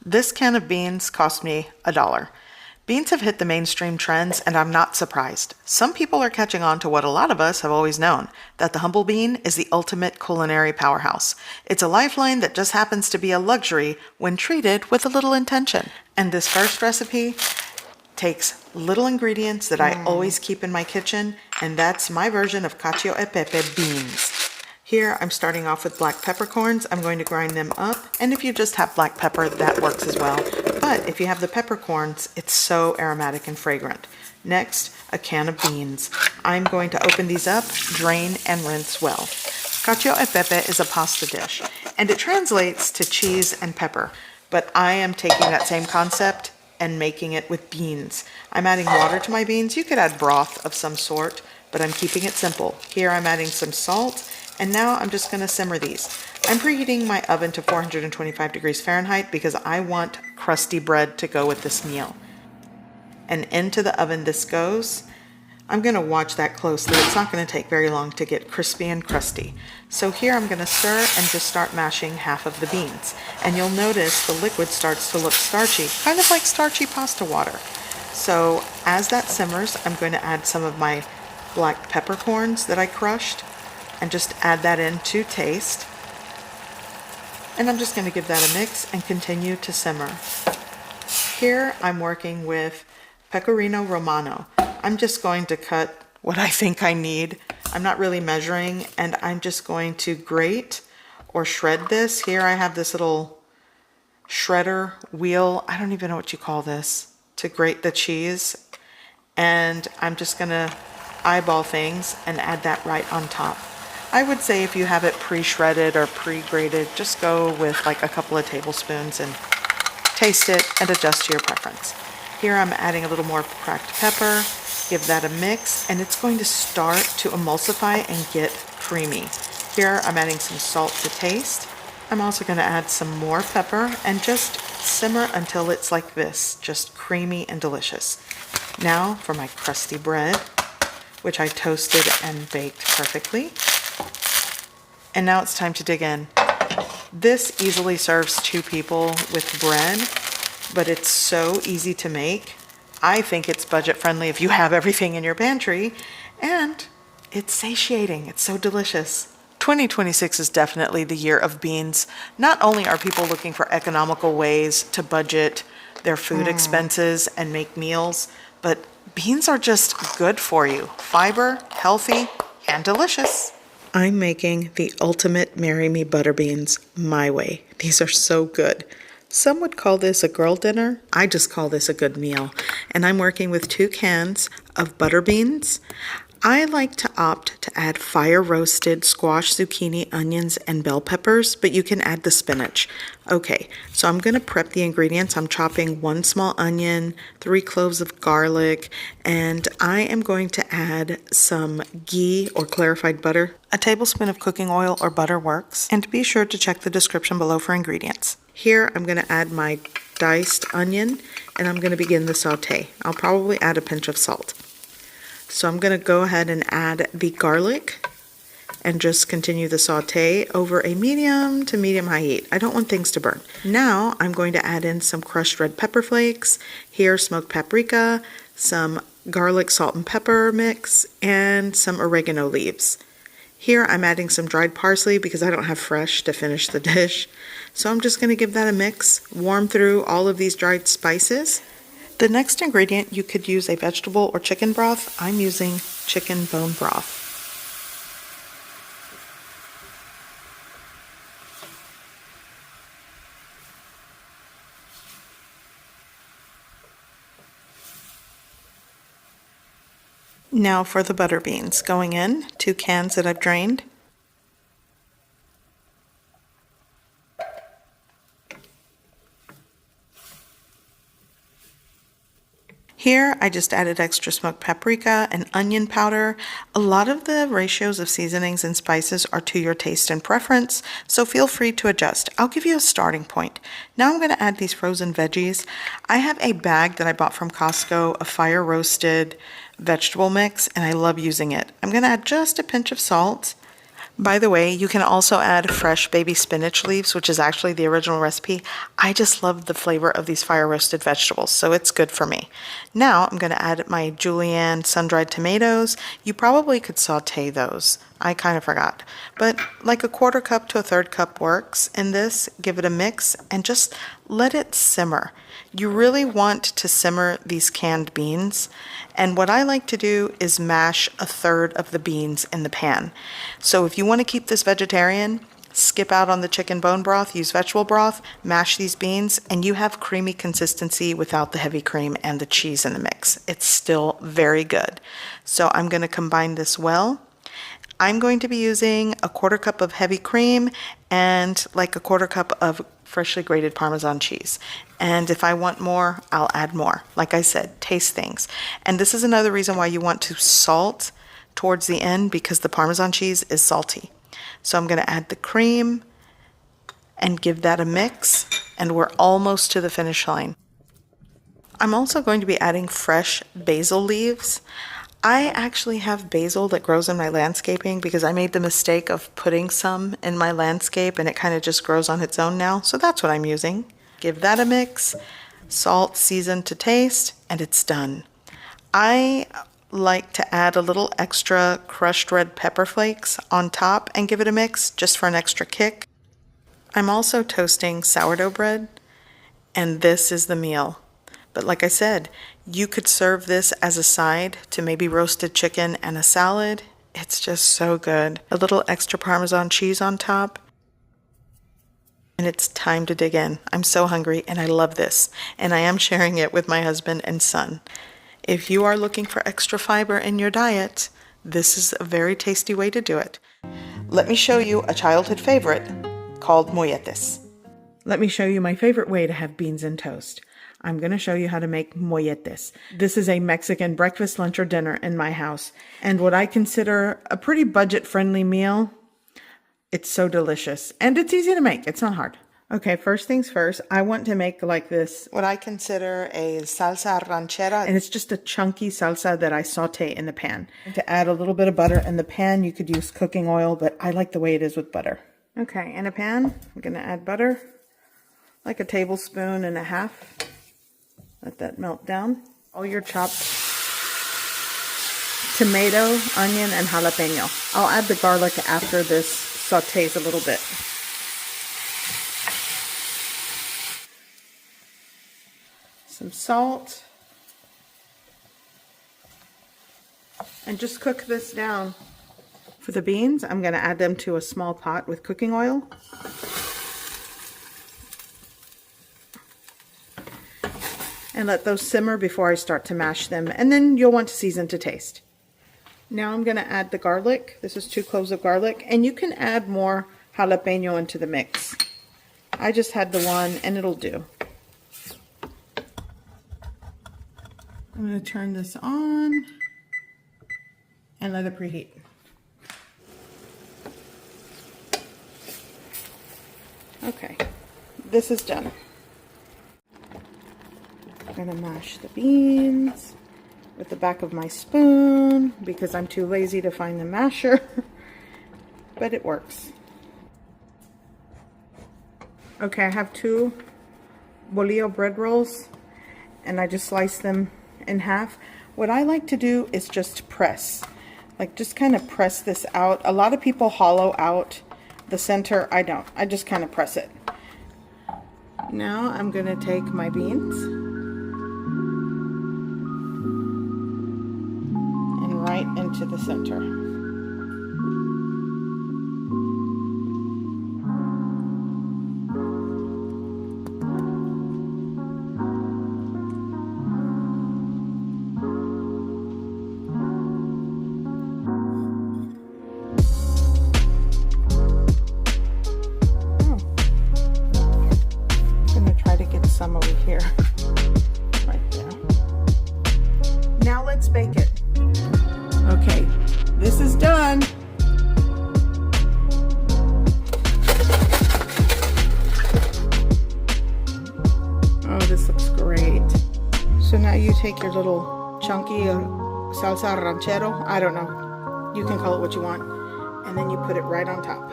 This can of beans cost me $1. Beans have hit the mainstream trends, and I'm not surprised. Some people are catching on to what a lot of us have always known, that the humble bean is the ultimate culinary powerhouse. It's a lifeline that just happens to be a luxury when treated with a little intention. And this first recipe takes little ingredients that I always keep in my kitchen, and that's my version of Cacio e Pepe beans. Here I'm starting off with black peppercorns. I'm going to grind them up, and if you just have black pepper, that works as well. But if you have the peppercorns, it's so aromatic and fragrant. Next, a can of beans. I'm going to open these up, drain, and rinse well. Cacio e Pepe is a pasta dish, and it translates to cheese and pepper, but I am taking that same concept and making it with beans. I'm adding water to my beans. You could add broth of some sort, but I'm keeping it simple. Here I'm adding some salt, and now I'm just going to simmer these. I'm preheating my oven to 425 degrees Fahrenheit because I want crusty bread to go with this meal. And into the oven this goes. I'm going to watch that closely. It's not going to take very long to get crispy and crusty. So here I'm going to stir and just start mashing half of the beans. And you'll notice the liquid starts to look starchy, kind of like starchy pasta water. So as that simmers, I'm going to add some of my black peppercorns that I crushed and just add that in to taste. And I'm just going to give that a mix and continue to simmer. Here I'm working with pecorino romano. I'm just going to cut what I think I need. I'm not really measuring, and I'm just going to grate or shred this. Here I have this little shredder wheel. I don't even know what you call this, to grate the cheese. And I'm just gonna eyeball things and add that right on top. I would say if you have it pre-shredded or pre-grated, just go with like a couple of tablespoons and taste it and adjust to your preference. Here I'm adding a little more cracked pepper, give that a mix, and it's going to start to emulsify and get creamy. Here I'm adding some salt to taste. I'm also going to add some more pepper and just simmer until it's like this, just creamy and delicious. Now for my crusty bread, which I toasted and baked perfectly. And now it's time to dig in. This easily serves 2 people with bread, but it's so easy to make. I think it's budget friendly if you have everything in your pantry, and it's satiating. It's so delicious. 2026 is definitely the year of beans. Not only are people looking for economical ways to budget their food expenses and make meals, but beans are just good for you. Fiber, healthy, and delicious. I'm making the ultimate Marry Me butter beans my way. These are so good. Some would call this a girl dinner. I just call this a good meal. And I'm working with 2 cans of butter beans. I like to opt to add fire roasted squash, zucchini, onions, and bell peppers, but you can add the spinach. Okay, so I'm going to prep the ingredients. I'm chopping 1 small onion, 3 cloves of garlic, and I am going to add some ghee or clarified butter. A tablespoon of cooking oil or butter works, and be sure to check the description below for ingredients. Here I'm going to add my diced onion, and I'm going to begin the saute. I'll probably add a pinch of salt. So I'm going to go ahead and add the garlic and just continue the saute over a medium to medium-high heat. I don't want things to burn. Now I'm going to add in some crushed red pepper flakes, here smoked paprika, some garlic, salt, and pepper mix, and some oregano leaves. Here I'm adding some dried parsley because I don't have fresh to finish the dish. So I'm just going to give that a mix, warm through all of these dried spices. The next ingredient, you could use a vegetable or chicken broth. I'm using chicken bone broth. Now for the butter beans. Going in, 2 cans that I've drained. Here, I just added extra smoked paprika and onion powder. A lot of the ratios of seasonings and spices are to your taste and preference, so feel free to adjust. I'll give you a starting point. Now I'm going to add these frozen veggies. I have a bag that I bought from Costco, a fire roasted vegetable mix, and I love using it. I'm going to add just a pinch of salt. By the way, you can also add fresh baby spinach leaves, which is actually the original recipe. I just love the flavor of these fire roasted vegetables, so it's good for me. Now I'm going to add my julienne sun-dried tomatoes. You probably could saute those. I kind of forgot. But like a 1/4 cup to a 1/3 cup works in this. Give it a mix and just let it simmer. You really want to simmer these canned beans. And what I like to do is mash a 1/3 of the beans in the pan. So if you want to keep this vegetarian, skip out on the chicken bone broth, use vegetable broth, mash these beans, and you have creamy consistency without the heavy cream and the cheese in the mix. It's still very good. So I'm going to combine this well. I'm going to be using a 1/4 cup of heavy cream and like a 1/4 cup of freshly grated Parmesan cheese. And if I want more, I'll add more. Like I said, taste things. And this is another reason why you want to salt towards the end, because the Parmesan cheese is salty. So I'm going to add the cream and give that a mix, and we're almost to the finish line. I'm also going to be adding fresh basil leaves. I actually have basil that grows in my landscaping because I made the mistake of putting some in my landscape and it kind of just grows on its own now. So that's what I'm using. Give that a mix, salt, season to taste, and it's done. I like to add a little extra crushed red pepper flakes on top and give it a mix just for an extra kick. I'm also toasting sourdough bread, and this is the meal. But like I said, you could serve this as a side to maybe roasted chicken and a salad. It's just so good. A little extra Parmesan cheese on top. And it's time to dig in. I'm so hungry and I love this. And I am sharing it with my husband and son. If you are looking for extra fiber in your diet, this is a very tasty way to do it. Let me show you a childhood favorite called molletes. Let me show you my favorite way to have beans and toast. I'm going to show you how to make molletes. This is a Mexican breakfast, lunch, or dinner in my house. And what I consider a pretty budget-friendly meal. It's so delicious. And it's easy to make. It's not hard. Okay, first things first, I want to make like this, what I consider a salsa ranchera. And it's just a chunky salsa that I saute in the pan. To add a little bit of butter in the pan, you could use cooking oil, but I like the way it is with butter. Okay, in a pan, I'm going to add butter, like a 1.5 tablespoons. Let that melt down. All your chopped tomato, onion, and jalapeno. I'll add the garlic after this sautés a little bit. Some salt. And just cook this down. For the beans, I'm going to add them to a small pot with cooking oil. And let those simmer before I start to mash them. And then you'll want to season to taste. Now I'm going to add the garlic. This is 2 cloves of garlic. And you can add more jalapeno into the mix. I just had the one and it'll do. I'm going to turn this on and let it preheat. Okay, this is done. I'm going to mash the beans with the back of my spoon because I'm too lazy to find the masher, but it works. Okay, I have 2 bolillo bread rolls and I just slice them in half. What I like to do is just press, like just kind of press this out. A lot of people hollow out the center. I don't. I just kind of press it. Now I'm going to take my beans right into the center. I'm going to try to get some over here. Right there. Now let's bake it. Okay, this is done. Oh, this looks great. So now you take your little chunky salsa ranchero, I don't know, you can call it what you want, and then you put it right on top.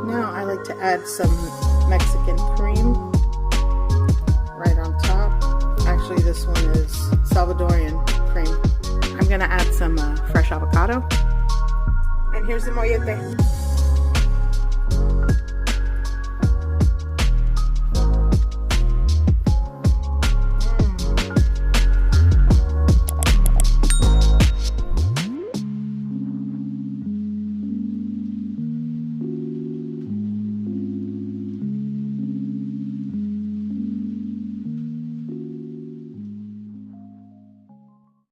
Now I like to add some Mexican cream right on top. Actually, this one is Salvadorian cream. I'm gonna add some fresh avocado. And here's the mollete.